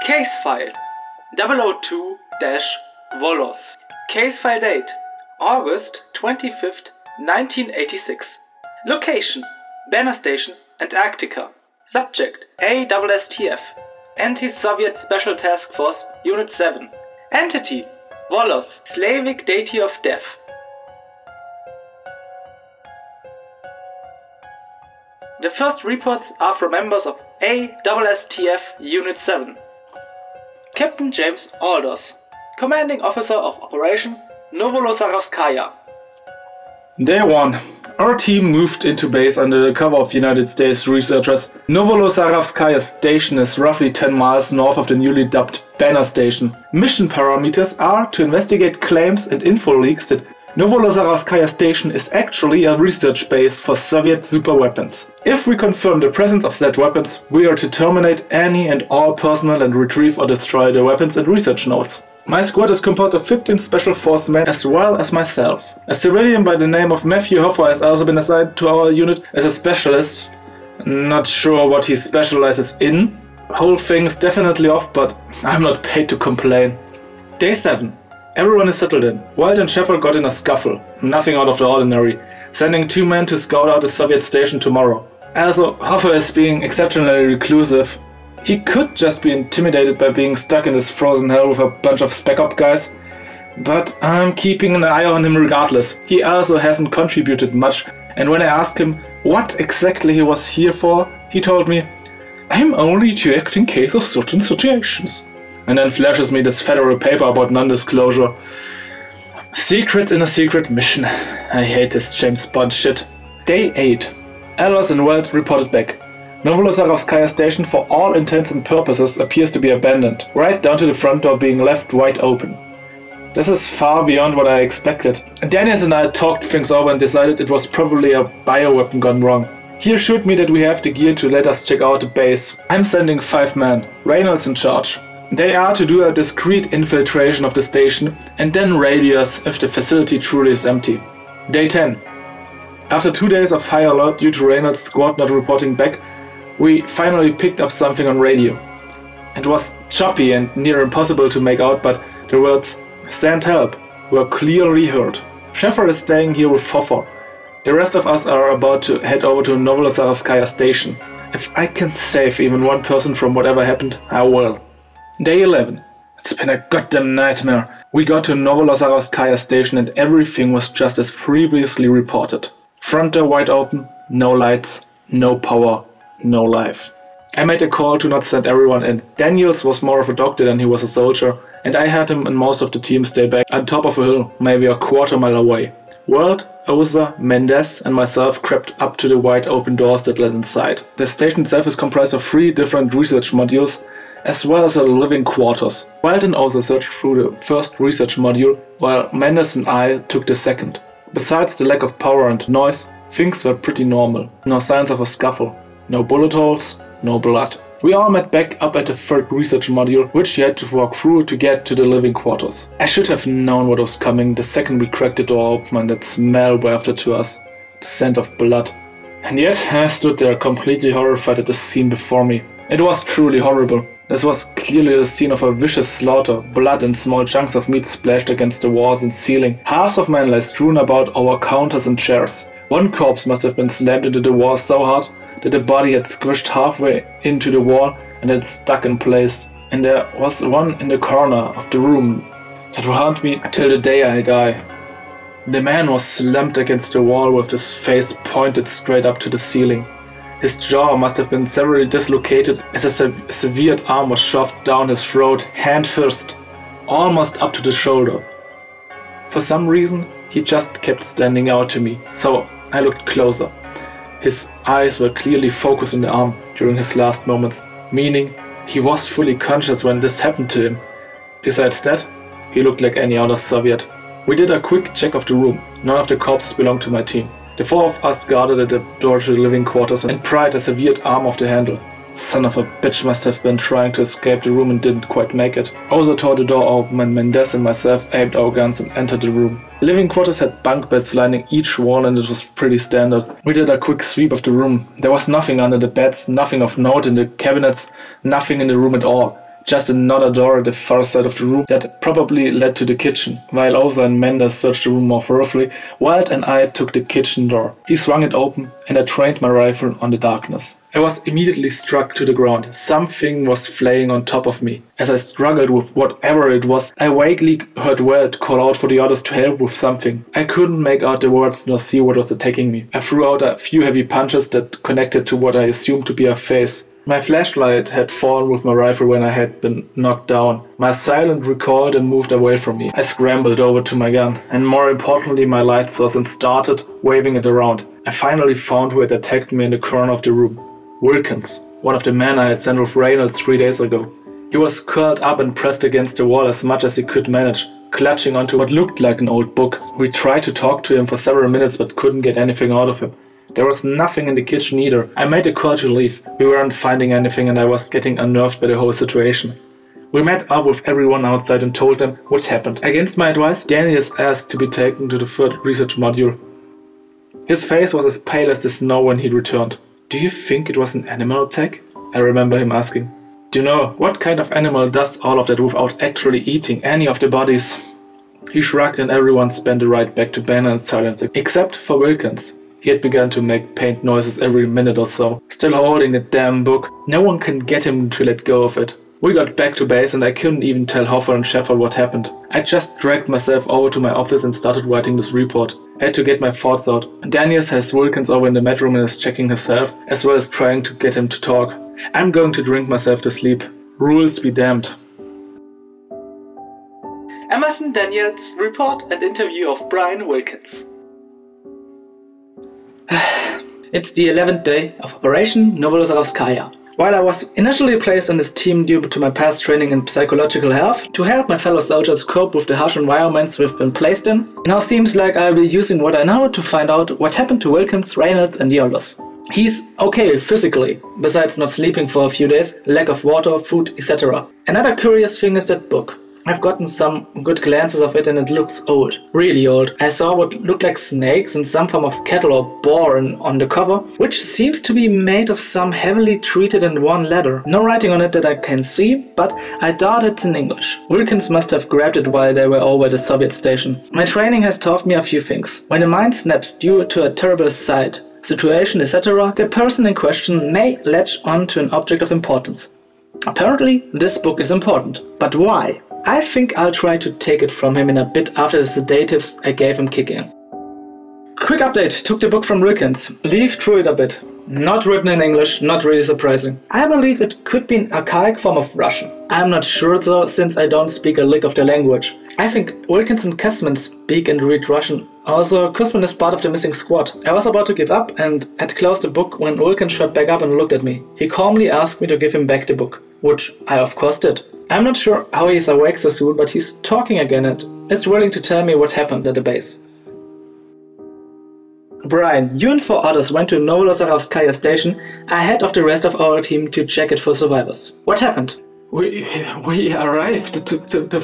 Case file 002-Volos. Case file date August 25th, 1986. Location Banner Station, Antarctica. Subject ASSTF, Anti-Soviet Special Task Force, Unit 7. Entity Volos, Slavic deity of death. The first reports are from members of ASSTF Unit 7. Captain James Aldous, Commanding Officer of Operation Novolosarovskaya. Day 1. Our team moved into base under the cover of United States researchers. Novolosarovskaya station is roughly 10 miles north of the newly dubbed Banner Station. Mission parameters are to investigate claims and info leaks that Novolosarovskaya station is actually a research base for Soviet superweapons. If we confirm the presence of said weapons, we are to terminate any and all personnel and retrieve or destroy the weapons and research nodes. My squad is composed of 15 Special Force men as well as myself. A civilian by the name of Matthew Hoffer has also been assigned to our unit as a specialist. Not sure what he specializes in. Whole thing is definitely off, but I'm not paid to complain. Day 7. Everyone is settled in. Wild and Sheffield got in a scuffle. Nothing out of the ordinary. Sending 2 men to scout out the Soviet station tomorrow. Also, Hoffer is being exceptionally reclusive. He could just be intimidated by being stuck in this frozen hell with a bunch of spec-op guys. But I'm keeping an eye on him regardless. He also hasn't contributed much, and when I asked him what exactly he was here for, he told me, "I'm only to act in case of certain situations." And then flashes me this federal paper about non-disclosure. Secrets in a secret mission. I hate this James Bond shit. Day 8. Elders and Weld reported back. Novolosarovskaya station for all intents and purposes appears to be abandoned, right down to the front door being left wide open. This is far beyond what I expected. Daniels and I talked things over and decided it was probably a bioweapon gone wrong. He assured me that we have the gear to let us check out the base. I'm sending 5 men, Reynolds in charge. They are to do a discreet infiltration of the station and then radio us if the facility truly is empty. Day 10. After 2 days of high alert due to Reynolds' squad not reporting back, we finally picked up something on radio. It was choppy and near impossible to make out, but the words "send help" were clearly heard. Sheffer is staying here with Hoffer. The rest of us are about to head over to Novolosarovskaya station. If I can save even one person from whatever happened, I will. Day 11. It's been a goddamn nightmare. We got to Novolosarovskaya station and everything was just as previously reported. Front door wide open, no lights, no power, no life. I made a call to not send everyone in. Daniels was more of a doctor than he was a soldier, and I had him and most of the team stay back on top of a hill, maybe a quarter-mile away. Weld, Oza, Mendez and myself crept up to the wide open doors that led inside. The station itself is comprised of 3 different research modules, as well as a living quarters. Weld and Oza searched through the first research module, while Mendez and I took the second. Besides the lack of power and noise, things were pretty normal. No signs of a scuffle. No bullet holes, no blood. We all met back up at the third research module, which you had to walk through to get to the living quarters. I should have known what was coming the second we cracked the door open and that smell wafted to us. The scent of blood. And yet I stood there completely horrified at the scene before me. It was truly horrible. This was clearly a scene of a vicious slaughter. Blood and small chunks of meat splashed against the walls and ceiling. Halves of men lay strewn about our counters and chairs. One corpse must have been slammed into the wall so hard that the body had squished halfway into the wall and had stuck in place. And there was one in the corner of the room that will haunt me till the day I die. The man was slammed against the wall with his face pointed straight up to the ceiling. His jaw must have been severely dislocated as a severed arm was shoved down his throat, hand first, almost up to the shoulder. For some reason, he just kept standing out to me, so I looked closer. His eyes were clearly focused on the arm during his last moments, meaning he was fully conscious when this happened to him. Besides that, he looked like any other Soviet. We did a quick check of the room. None of the corpses belonged to my team. The 4 of us guarded at the door to the living quarters and pried a severed arm off the handle. Son of a bitch must have been trying to escape the room and didn't quite make it. Oza tore the door open and Mendez and myself aimed our guns and entered the room. The living quarters had bunk beds lining each wall and it was pretty standard. We did a quick sweep of the room. There was nothing under the beds, nothing of note in the cabinets, nothing in the room at all. Just another door at the far side of the room that probably led to the kitchen. While Oza and Mendes searched the room more thoroughly, Wild and I took the kitchen door. He swung it open and I trained my rifle on the darkness. I was immediately struck to the ground. Something was flaying on top of me. As I struggled with whatever it was, I vaguely heard Wild call out for the others to help with something. I couldn't make out the words nor see what was attacking me. I threw out a few heavy punches that connected to what I assumed to be a face. My flashlight had fallen with my rifle when I had been knocked down. My assailant recoiled and moved away from me. I scrambled over to my gun, and more importantly my light source, and started waving it around. I finally found who had attacked me in the corner of the room. Wilkins, one of the men I had sent with Reynolds 3 days ago. He was curled up and pressed against the wall as much as he could manage, clutching onto what looked like an old book. We tried to talk to him for several minutes but couldn't get anything out of him. There was nothing in the kitchen either. I made a call to leave. We weren't finding anything and I was getting unnerved by the whole situation. We met up with everyone outside and told them what happened. Against my advice, Daniels asked to be taken to the third research module. His face was as pale as the snow when he returned. "Do you think it was an animal attack?" I remember him asking. "Do you know what kind of animal does all of that without actually eating any of the bodies?" He shrugged and everyone spent the ride back to Banner in silence, except for Wilkins. He had begun to make paint noises every minute or so, still holding the damn book. No one can get him to let go of it. We got back to base and I couldn't even tell Hoffer and Sheffer what happened. I just dragged myself over to my office and started writing this report. I had to get my thoughts out. Daniels has Wilkins over in the med room and is checking himself, as well as trying to get him to talk. I'm going to drink myself to sleep. Rules be damned. Emerson Daniels' report and interview of Brian Wilkins. It's the 11th day of Operation Novorossiyskaya. While I was initially placed on this team due to my past training in psychological health to help my fellow soldiers cope with the harsh environments we've been placed in, now seems like I'll be using what I know to find out what happened to Wilkins, Reynolds and the others. He's okay physically, besides not sleeping for a few days, lack of water, food, etc. Another curious thing is that book. I've gotten some good glances of it and it looks old. Really old. I saw what looked like snakes and some form of cattle or boar on the cover, which seems to be made of some heavily treated and worn leather. No writing on it that I can see, but I doubt it's in English. Wilkins must have grabbed it while they were over at the Soviet station. My training has taught me a few things. When a mind snaps due to a terrible sight, situation, etc., the person in question may latch on to an object of importance. Apparently, this book is important. But why? I think I'll try to take it from him in a bit after the sedatives I gave him kick in. Quick update, took the book from Wilkins. Leafed through it a bit. Not written in English, not really surprising. I believe it could be an archaic form of Russian. I'm not sure though, since I don't speak a lick of the language. I think Wilkins and Kuzmin speak and read Russian. Also, Kuzmin is part of the missing squad. I was about to give up and had closed the book when Wilkins shot back up and looked at me. He calmly asked me to give him back the book, which I of course did. I'm not sure how he's awake so soon, but he's talking again and is willing to tell me what happened at the base. Brian, you and 4 others went to Novorossiyskaya station ahead of the rest of our team to check it for survivors. What happened? We arrived to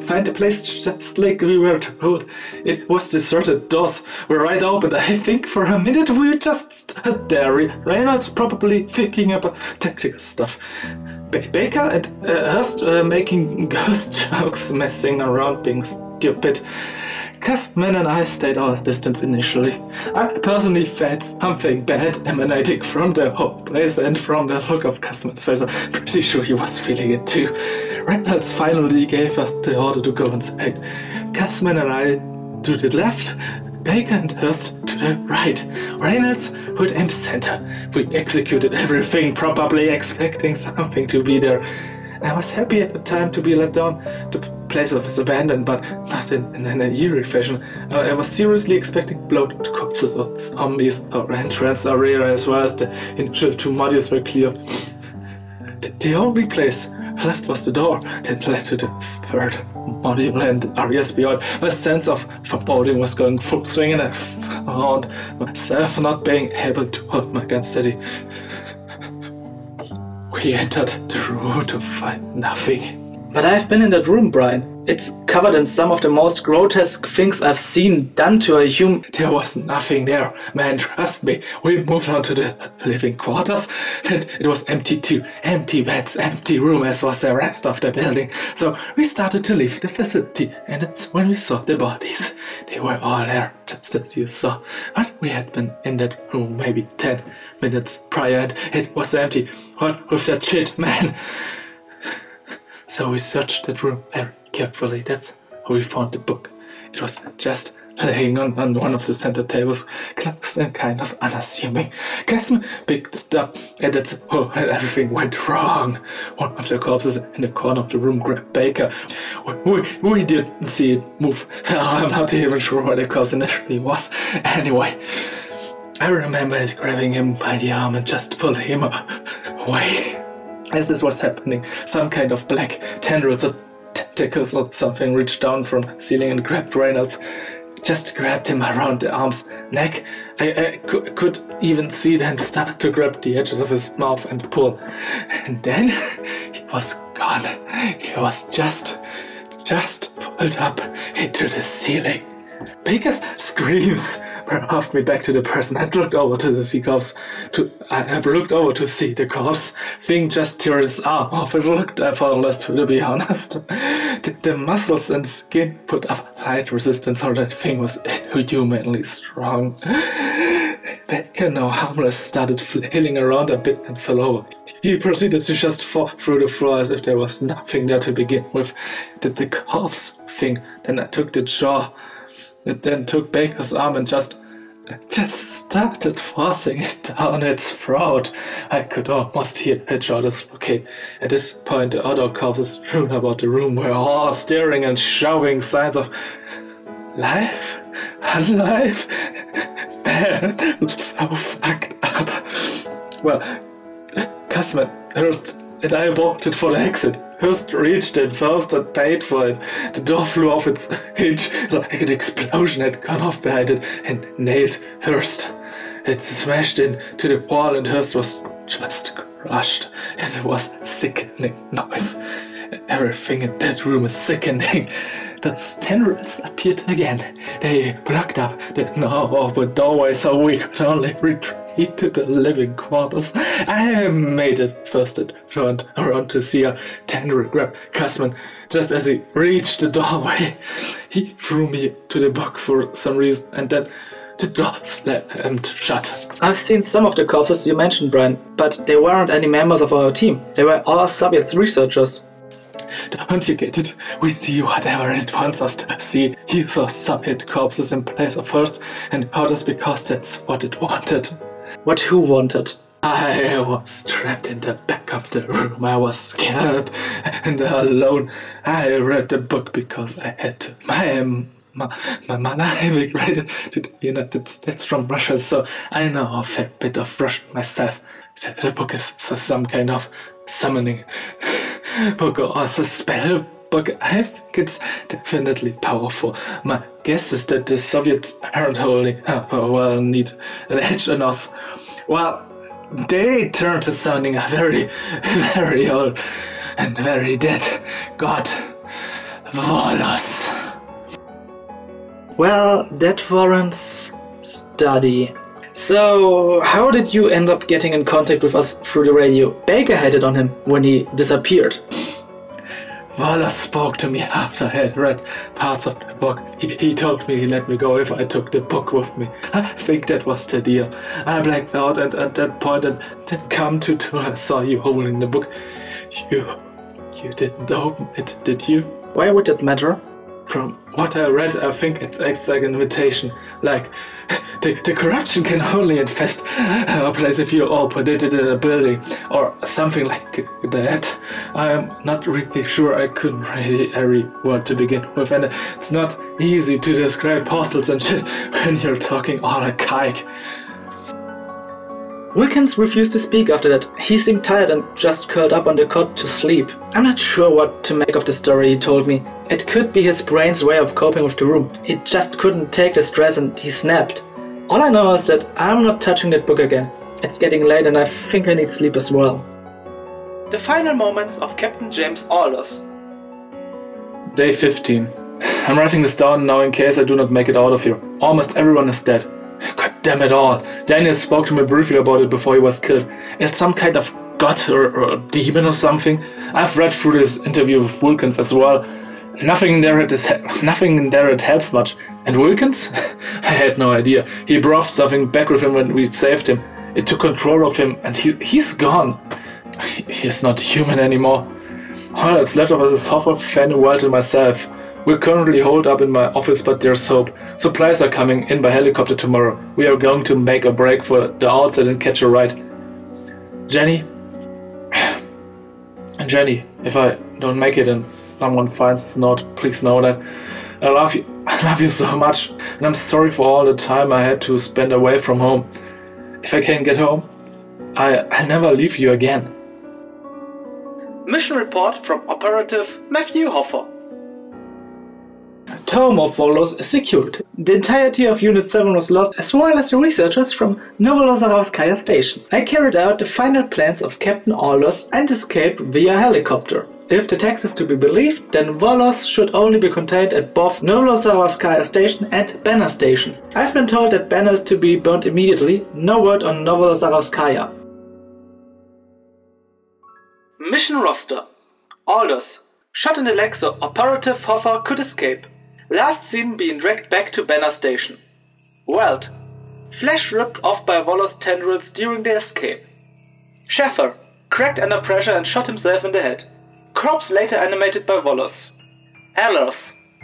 find the place just like we were told. It was deserted, doors were right open. I think for a minute we just stood there. Reynolds probably thinking about tactical stuff. Baker and Hurst making ghost jokes, messing around, being stupid. Kuzmin and I stayed our distance initially. I personally felt something bad emanating from the whole place, and from the look of Kuzmin's face, I'm pretty sure he was feeling it too. Reynolds finally gave us the order to go inside. Kuzmin and I to the left, Baker and Hurst to the right. Reynolds would aim center. We executed everything, probably expecting something to be there. I was happy at the time to be let down. The place was abandoned, but not in an eerie fashion. I was seriously expecting bloated corpses or zombies. Our entrance area as well as the initial 2 modules were clear. The only place left was the door that led to the 3rd module and areas beyond. My sense of foreboding was going full swing and I found myself not being able to hold my gun steady. We entered the room to find nothing. But I've been in that room, Brian. It's covered in some of the most grotesque things I've seen done to a human. There was nothing there, man, trust me. We moved on to the living quarters, and it was empty too. Empty beds, empty room, as was the rest of the building. So we started to leave the facility, and that's when we saw the bodies. They were all there, just as you saw. But we had been in that room maybe 10 minutes prior, and it was empty. What with that shit, man? So we searched that room very carefully. That's how we found the book. It was just laying on one of the center tables, closed and kind of unassuming. Casman picked it up, and that's and everything went wrong. One of the corpses in the corner of the room grabbed Baker. We didn't see it move. I'm not even sure where the corpse initially was. Anyway, I remember grabbing him by the arm and just pulling him away. As this was happening, some kind of black tendrils or tentacles or something reached down from the ceiling and grabbed Reynolds. Just grabbed him around the arm's neck. I could even see them start to grab the edges of his mouth and pull. And then he was gone. He was just pulled up into the ceiling. Baker's screams brought me back to the present. I looked over to see corpse. I looked over to see the corpse. Thing just tore his arm off. It looked effortless, to be honest. The muscles and skin put up light resistance, so that thing was inhumanly strong. Baker, now harmless, started flailing around a bit and fell over. He proceeded to just fall through the floor as if there was nothing there to begin with. The corpse thing. Then I took the jaw. It then took Baker's arm and just started forcing it down its throat. I could almost hear a jaw dislocate. At this point, the other corpses strewn about the room were all staring and showing signs of life, alive. Man, so fucked up. Well, Casman, Hurst, and I bolted for the exit. Hurst reached it first and paid for it. The door flew off its hinge like an explosion had gone off behind it and nailed Hurst. It smashed into the wall and Hurst was just crushed. It was sickening noise. Everything in that room is sickening. The tendrils appeared again. They blocked up the now open doorway so we could only retreat to the living quarters. I made it first and turned around to see a tendril grab Casman. Just as he reached the doorway, he threw me to the book for some reason, and then the door slammed shut. I've seen some of the corpses you mentioned, Brian, but they weren't any members of our team. They were all Soviet researchers. Don't you get it? We see whatever it wants us to see. You saw Soviet corpses in place of First and others because that's what it wanted. What who wanted? I was trapped in the back of the room. I was scared and alone. I read the book because I had to. My mother immigrated to the United States from Russia, so I know a fair bit of Russian myself. The book is some kind of summoning book or a spell book. I think it's definitely powerful. My guess is that the Soviets aren't holding need an edge on us. Well, they turned to sounding a very, very old and very dead god, Volos. Well, that warrants study. So, how did you end up getting in contact with us through the radio? Baker had it on him when he disappeared. Volos spoke to me after I had read parts of the book. He told me he let me go if I took the book with me. I think that was the deal. I blacked out and at that point and didn't come to till I saw you holding the book. You didn't open it, did you? Why would it matter? From what I read, I think it acts like an invitation. Like, the corruption can only infest a place if you open it in a building, or something like that. I'm not really sure. I couldn't read every word to begin with, and it's not easy to describe portals and shit when you're talking all archaic. Wilkins refused to speak after that. He seemed tired and just curled up on the cot to sleep. I'm not sure what to make of the story he told me. It could be his brain's way of coping with the room. He just couldn't take the stress and he snapped. All I know is that I'm not touching that book again. It's getting late and I think I need sleep as well. The final moments of Captain James Aldous. Day 15. I'm writing this down now in case I do not make it out of here. Almost everyone is dead. God damn it all. Daniel spoke to me briefly about it before he was killed. It's some kind of god or demon or something. I've read through this interview with Wilkins as well. Nothing in there it helps much. And Wilkins? I had no idea. He brought something back with him when we saved him. It took control of him and he's gone. He's not human anymore. All that's left of us is Hoffer, Fenwelt and myself. We're currently holed up in my office, but there's hope. Supplies are coming in by helicopter tomorrow. We are going to make a break for the outside and catch a ride. Jenny, if I don't make it and someone finds this note, please know that I love you. I love you so much, and I'm sorry for all the time I had to spend away from home. If I can get home, I'll never leave you again. Mission report from Operative Matthew Hoffer. Tome of Volos is secured. The entirety of Unit 7 was lost, as well as the researchers from Novolosarovskaya Station. I carried out the final plans of Captain Aldous and escaped via helicopter. If the text is to be believed, then Volos should only be contained at both Novolosarovskaya Station and Banner Station. I've been told that Banner is to be burnt immediately, no word on Novolosarovskaya. Mission roster. Aldous. Shot in the leg so Operative Hoffer could escape. Last seen being dragged back to Banner Station. Welt. Flesh ripped off by Volos tendrils during their escape. Schäfer. Cracked under pressure and shot himself in the head. Corpse later animated by Volos. Allers.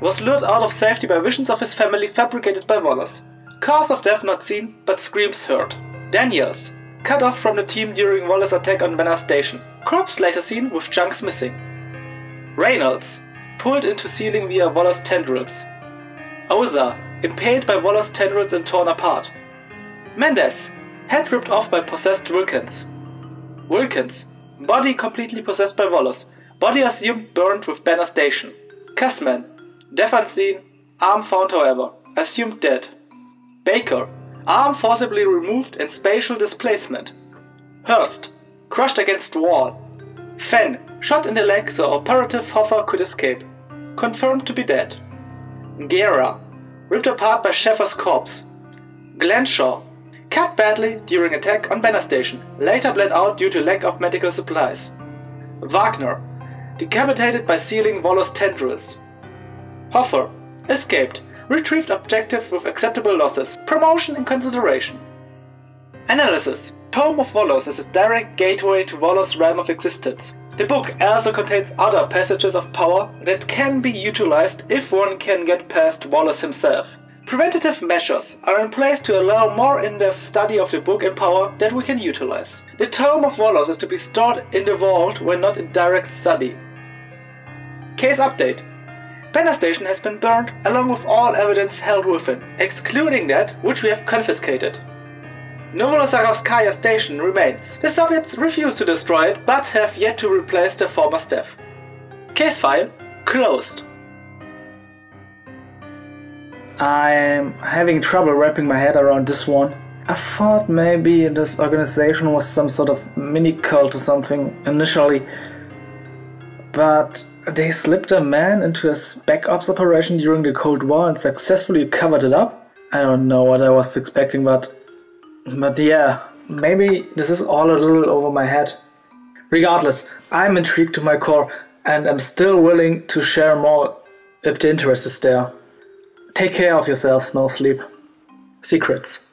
Was lured out of safety by visions of his family fabricated by Volos. Cause of death not seen, but screams heard. Daniels. Cut off from the team during Volos' attack on Banner Station. Corpse later seen with chunks missing. Reynolds. Pulled into ceiling via Volos tendrils. Oza. Impaled by Volos tendrils and torn apart. Mendes. Head ripped off by possessed Wilkins. Wilkins. Body completely possessed by Volos. Body assumed burned with Banner Station. Cussman. Death unseen. Arm found however. Assumed dead. Baker. Arm forcibly removed and spatial displacement. Hurst. Crushed against wall. Fenn. Shot in the leg so Operative Hoffer could escape. Confirmed to be dead. Guerra. Ripped apart by Schäfer's corpse. Glenshaw. Cut badly during attack on Banner Station. Later bled out due to lack of medical supplies. Wagner. Decapitated by sealing Volos tendrils. Hoffer. Escaped. Retrieved objective with acceptable losses. Promotion in consideration. Analysis. Tome of Volos is a direct gateway to Volos' realm of existence. The book also contains other passages of power that can be utilized if one can get past Volos himself. Preventative measures are in place to allow more in-depth study of the book and power that we can utilize. The Tome of Volos is to be stored in the vault when not in direct study. Case update. Banner Station has been burned along with all evidence held within, excluding that which we have confiscated. Novolosarovskaya Station remains. The Soviets refuse to destroy it, but have yet to replace their former staff. Case file closed. I'm having trouble wrapping my head around this one. I thought maybe this organization was some sort of mini-cult or something initially, but they slipped a man into a spec ops operation during the Cold War and successfully covered it up? I don't know what I was expecting, but yeah, maybe this is all a little over my head. Regardless, I'm intrigued to my core and I'm still willing to share more if the interest is there. Take care of yourselves, no sleep. Secrets.